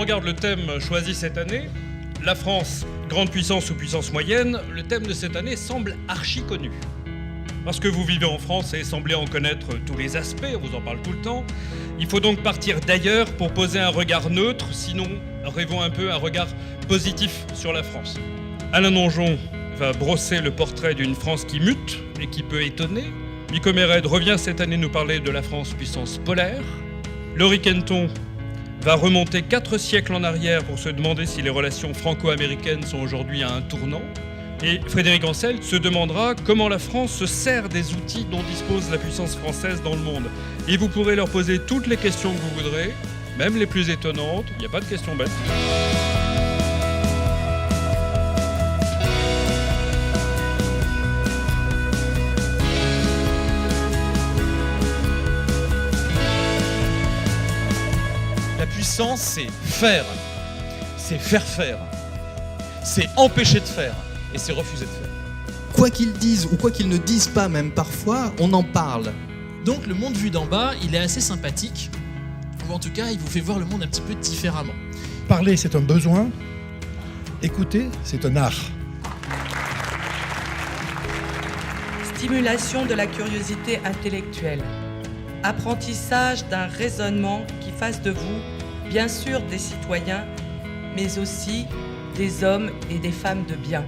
regarde le thème choisi cette année, la France, grande puissance ou puissance moyenne, le thème de cette année semble archi connu. Parce que vous vivez en France et semblez en connaître tous les aspects, on vous en parle tout le temps, il faut donc partir d'ailleurs pour poser un regard neutre, sinon rêvons un peu un regard positif sur la France. Alain Donjon va brosser le portrait d'une France qui mute et qui peut étonner. Miko Mered revient cette année nous parler de la France puissance polaire. Laurie Kenton va remonter 4 siècles en arrière pour se demander si les relations franco-américaines sont aujourd'hui à un tournant. Et Frédéric Ancel se demandera comment la France se sert des outils dont dispose la puissance française dans le monde. Et vous pourrez leur poser toutes les questions que vous voudrez, même les plus étonnantes, il n'y a pas de questions bêtes. La puissance, c'est faire, c'est empêcher de faire, et c'est refuser de faire. Quoi qu'ils disent ou quoi qu'ils ne disent pas même parfois, on en parle. Donc le monde vu d'en bas, il est assez sympathique, ou en tout cas, il vous fait voir le monde un petit peu différemment. Parler, c'est un besoin. Écouter, c'est un art. Stimulation de la curiosité intellectuelle. Apprentissage d'un raisonnement qui fasse de vous, bien sûr, des citoyens, mais aussi des hommes et des femmes de bien.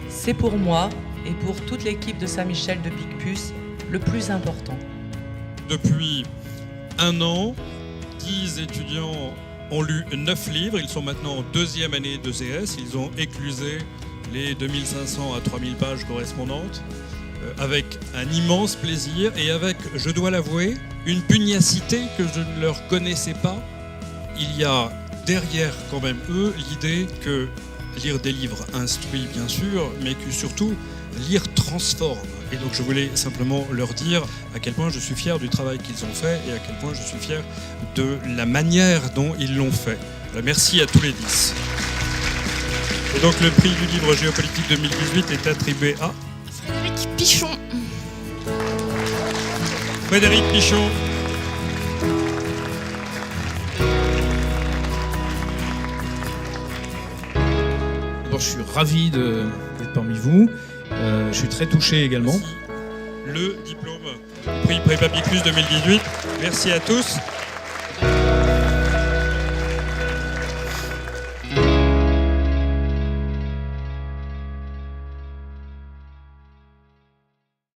C'est pour moi et pour toute l'équipe de Saint-Michel de Picpus le plus important. Depuis un an, 10 étudiants ont lu 9 livres. Ils sont maintenant en 2e année de CS. Ils ont éclusé les 2500 à 3000 pages correspondantes avec un immense plaisir et avec, je dois l'avouer, une pugnacité que je ne leur connaissais pas. Il y a derrière quand même eux l'idée que lire des livres instruit bien sûr, mais que surtout lire transforme. Et donc je voulais simplement leur dire à quel point je suis fier du travail qu'ils ont fait et à quel point je suis fier de la manière dont ils l'ont fait. Voilà, merci à tous les 10. Et donc le prix du livre Géopolitique 2018 est attribué à Frédéric Pichon. Frédéric Pichon. D'abord, je suis ravi d'être parmi vous. Je suis très touché également. Le diplôme prix Prépa Picpus 2018. Merci à tous.